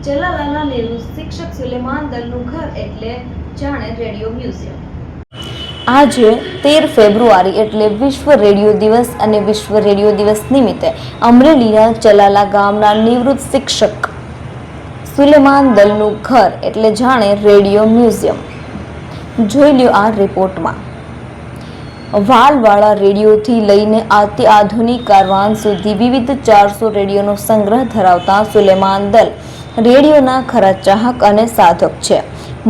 જલાલાના નેहरू શિક્ષક સુલેમાન દલનું ઘર એટલે જાણે રેડિયો મ્યુઝિયમ। આજે 13 ફેબ્રુઆરી એટલે વિશ્વ રેડિયો દિવસ અને વિશ્વ રેડિયો દિવસ નિમિત્તે અમરેલીના ચલાલા ગામના નિવૃત્ત શિક્ષક સુલેમાન દલનું ઘર એટલે જાણે રેડિયો મ્યુઝિયમ। જોઈ લ્યો આ રિપોર્ટમાં। વાલવાળા રેડિયોથી લઈને અતિ આધુનિક કારવાન સુધી વિવિધ 400 રેડિયોનો સંગ્રહ ધરાવતા સુલેમાન દલ રેડિયોના ખરા ચાહક અને સાધક છે।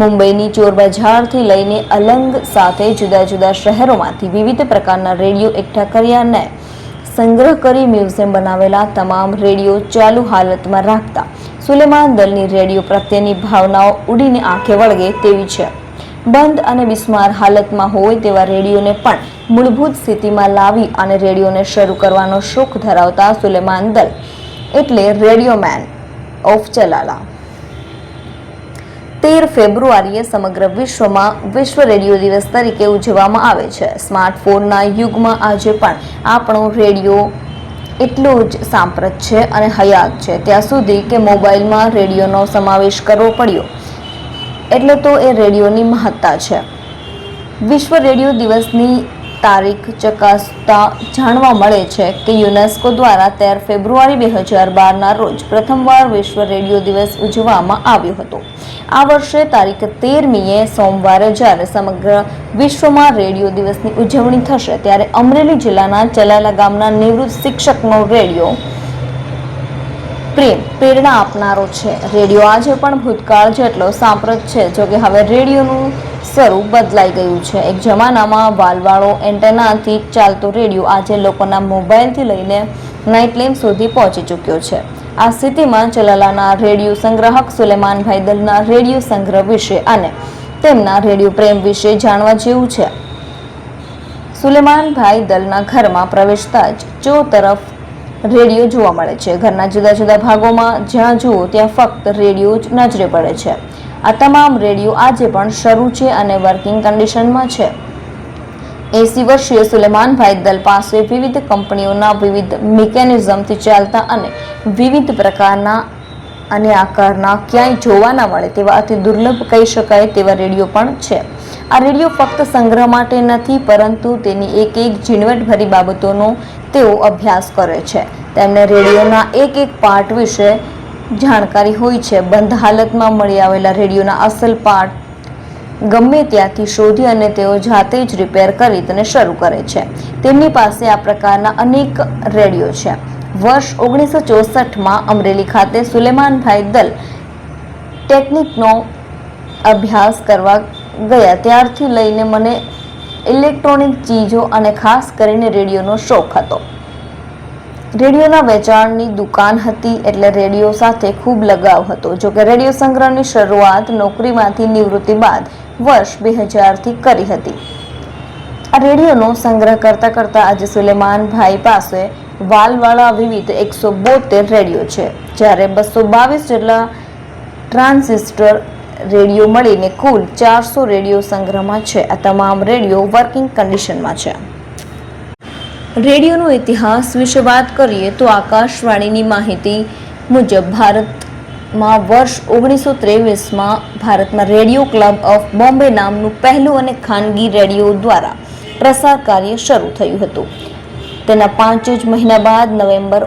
મુંબઈની ચોર બજારથી લઈને અલંગ સાથે જુદા જુદા શહેરોમાંથી વિવિધ પ્રકારના રેડિયો એકઠા કર્યાને સંગ્રહ કરી મ્યુઝિયમ બનાવેલા તમામ રેડિયો ચાલુ હાલતમાં રાખતા સુલેમાન દલની રેડિયો પ્રત્યેની ભાવનાઓ ઉડીને આંખે વળગે તેવી છે। બંધ અને બિસ્માર હાલતમાં હોય તેવા રેડિયોને પણ મૂળભૂત સ્થિતિમાં લાવી અને રેડિયોને શરૂ કરવાનો શોખ ધરાવતા સુલેમાન દલ એટલે રેડિયો મેન ઓફ ચલાલા। 13 ફેબ્રુઆરીએ સમગ્ર વિશ્વમાં વિશ્વ રેડિયો દિવસ તરીકે ઉજવવામાં આવે છે। સ્માર્ટફોનના યુગમાં આજે પણ આપણો રેડિયો એટલો જ સાંપ્રત છે અને હયાત છે ત્યાં સુધી કે મોબાઈલમાં રેડિયોનો સમાવેશ કરવો પડ્યો એટલે તો એ રેડિયોની મહત્તા છે। વિશ્વ રેડિયો દિવસની તારીખ ચકાસતા જાણવા મળે છે કે યુનેસ્કો દ્વારા 13 ફેબ્રુઆરી 2012ના રોજ પ્રથમવાર વિશ્વ રેડિયો દિવસ ઉજવવામાં આવ્યો હતો। આ વર્ષે તારીખ 13મીએ સોમવારે જ્યારે સમગ્ર વિશ્વમાં રેડિયો દિવસની ઉજવણી થશે ત્યારે અમરેલી જિલ્લાના ચલાલા ગામના નિવૃત્ત શિક્ષકનો રેડિયો પ્રેરણા આપનારો છે। રેડિયો આજે પણ ભૂતકાળ જેટલો સાંપ્રત છે, જોકે હવે રેડિયોનું સ્વરૂપ બદલાઈ ગયું છે। એક જમાનામાં વાલવાળો એન્ટેનાથી ચાલતો રેડિયો આજે લોકોના મોબાઈલથી લઈને નાઇટ લેમ્પ સુધી પહોંચી ચૂક્યો છે। આ સ્થિતિમાં ચલાલાના રેડિયો સંગ્રાહક સુલેમાનભાઈ દલના રેડિયો સંગ્રહ વિશે અને તેમના રેડિયો પ્રેમ વિશે જાણવા જેવું છે। સુલેમાનભાઈ દલના ઘરમાં પ્રવેશતા જ ચોતરફ રેડિયો જોવા મળે છે। ઘરના જુદા જુદા ભાગોમાં જ્યાં જુઓ ત્યાં ફક્ત રેડિયો જ નજરે પડે છે। આ તમામ રેડિયો આજે પણ શરૂ છે અને વર્કિંગ કન્ડિશનમાં છે। 80 વર્ષીય સુલેમાનભાઈ દલ પાસે વિવિધ કંપનીઓના વિવિધ મિકેનિઝમથી ચાલતા અને વિવિધ પ્રકારના અને આકારના ક્યાંય જોવા ના મળે તેવા અતિ દુર્લભ કહી શકાય તેવા રેડિયો પણ છે। આ રેડિયો ફક્ત સંગ્રહ માટે નથી, પરંતુ તેની એક એક ઝીણવટભરી બાબતોનો તેઓ અભ્યાસ કરે છે। તેમને રેડિયોના એક એક પાર્ટ વિશે જાણકારી હોય છે। બંધ હાલતમાં મળી આવેલા રેડિયોના અસલ પાર્ટ ગમે ત્યાંથી શોધી અને તેઓ જાતે જ રિપેર કરી તેને શરૂ કરે છે। તેમની પાસે આ પ્રકારના અનેક રેડિયો છે। વર્ષ 1964માં અમરેલી ખાતે સુલેમાનભાઈ દલ ટેકનિકનો અભ્યાસ કરવા ગયા ત્યારથી લઈને મને ઇલેક્ટ્રોનિક ચીજો અને ખાસ કરીને રેડિયોનો શોખ હતો। રેડિયોના વેચાણની દુકાન હતી એટલે રેડિયો સાથે ખૂબ લગાવ હતો। જોકે રેડિયો સંગ્રહની શરૂઆત નોકરીમાંથી નિવૃત્તિ બાદ વર્ષ 2000થી કરી હતી। આ રેડિયોનો સંગ્રહ કરતા કરતા આજે સુલેમાનભાઈ પાસે વાલવાળા વિવિધ 172 રેડિયો છે, જ્યારે 222 જેટલા ટ્રાન્ઝિસ્ટર રેડિયો મળીને કુલ 400 રેડિયો સંગ્રહમાં છે। આ તમામ રેડિયો વર્કિંગ કન્ડિશનમાં છે। રેડિયોનો ઇતિહાસ વિશે વાત કરીએ તો આકાશવાણીની માહિતી મુજબ ભારતમાં વર્ષ 1923માં ભારતમાં રેડિયો ક્લબ ઓફ બોમ્બે નામનું પહેલું અને ખાનગી રેડિયો દ્વારા પ્રસાર કાર્ય શરૂ થયું હતું। તેના 5 જ મહિના બાદ નવેમ્બર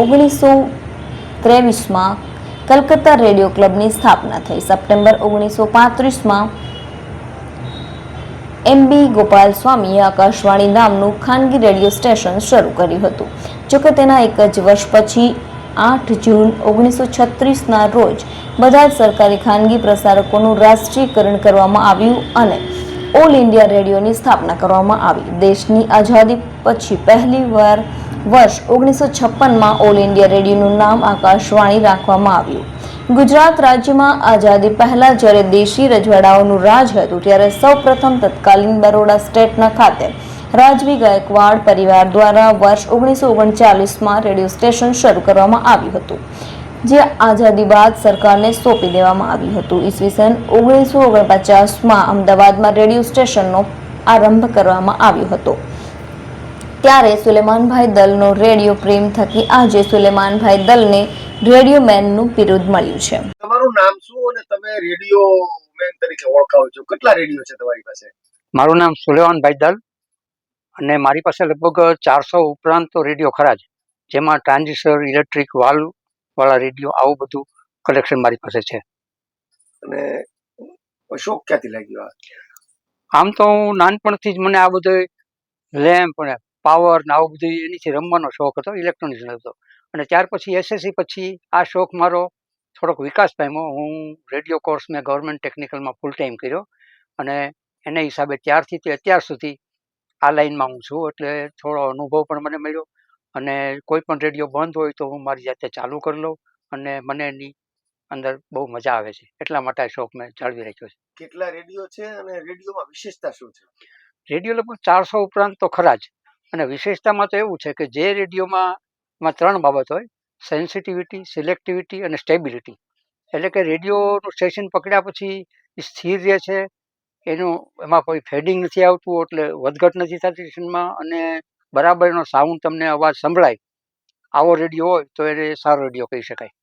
1923માં કલકત્તા રેડિયો ક્લબની સ્થાપના થઈ। સપ્ટેમ્બર 1935માં એમ.બી. ગોપાલ સ્વામીએ આકાશવાણી નામનું ખાનગી રેડિયો સ્ટેશન શરૂ કર્યું હતું। જોકે તેના એક જ વર્ષ પછી 8 જૂન 1936ના રોજ બધા જ સરકારી ખાનગી પ્રસારકોનું રાષ્ટ્રીયકરણ કરવામાં આવ્યું અને ઓલ ઇન્ડિયા રેડિયોની સ્થાપના કરવામાં આવી। દેશની આઝાદી પછી પહેલીવાર વર્ષ 1956માં ઓલ ઇન્ડિયા રેડિયોનું નામ આકાશવાણી રાખવામાં આવ્યું। ગુજરાત રાજ્યમાં આઝાદી પહેલા જ્યારે દેશી રજવાડાઓનું રાજ હતું ત્યારે સૌપ્રથમ તત્કાલીન બરોડા સ્ટેટના ખાતે રાજવી ગાયકવાડ પરિવાર દ્વારા વર્ષ 1939માં રેડિયો સ્ટેશન શરૂ કરવામાં આવ્યું હતું, જે આઝાદી બાદ સરકારને સોંપી દેવામાં આવ્યું હતું। ઈસવીસન 1949માં અમદાવાદમાં રેડિયો સ્ટેશનનો આરંભ કરવામાં આવ્યો હતો। ત્યારે સુલેમાનભાઈ દલનો રેડિયો પ્રેમ થકી આજે સુલેમાનભાઈ દલને રેડિયો મેનનું બિરુદ મળ્યું છે। તમારું નામ શું અને તમે રેડિયો મેન તરીકે ઓળખાવો છો? કેટલા રેડિયો છે તમારી પાસે? મારું નામ સુલેવાન ભાઈદાલ અને મારી પાસે લગભગ 400 ઉપરાંત તો રેડિયો ખરા જ, જેમાં ટ્રાન્ઝિસ્ટર, ઇલેક્ટ્રિક વાલ્વ વાળા રેડિયો, આવું બધું કલેક્શન મારી પાસે છે. અને શોખ ક્યાંથી લાગ્યો? આમ તો હું નાનપણથી જ મને આ બધું લેમ્પ અને પાવર ને આવું બધું એનીથી રમવાનો શોખ હતો, ઇલેક્ટ્રોનિક્સ હતો. અને ત્યાર પછી એસએસસી પછી આ શોખ મારો થોડોક વિકાસ પામ્યો. હું રેડિયો કોર્સ મેં ગવર્મેન્ટ ટેકનિકલમાં ફૂલ ટાઈમ કર્યો અને એના હિસાબે ત્યારથી તે અત્યાર સુધી આ લાઈનમાં હું છું. એટલે થોડો અનુભવ પણ મને મળ્યો અને કોઈ પણ રેડિયો બંધ હોય તો હું મારી જાતે ચાલુ કરી લઉં અને મને એની અંદર બહુ મજા આવે છે. એટલા માટે આ શોખ મેં જાળવી રાખ્યો છે. કેટલા રેડિયો છે અને રેડિયોમાં વિશેષતા શું છે? રેડિયો લગભગ 400 ઉપરાંત તો ખરા જ. અને વિશેષતામાં તો એવું છે કે જે રેડિયોમાં 3 બાબત હોય: સેન્સિટિવિટી, સિલેક્ટિવિટી અને સ્ટેબિલિટી. એટલે કે રેડિયોનું સ્ટેશન પકડ્યા પછી એ સ્થિર રહે છે, એમાં કોઈ ફેડિંગ નથી આવતું, એટલે વધઘટ નથી થતી સ્ટેશનમાં, અને બરાબર એનો સાઉન્ડ તમને અવાજ સંભળાય, આવો રેડિયો હોય તો એને સારો રેડિયો કહી શકાય.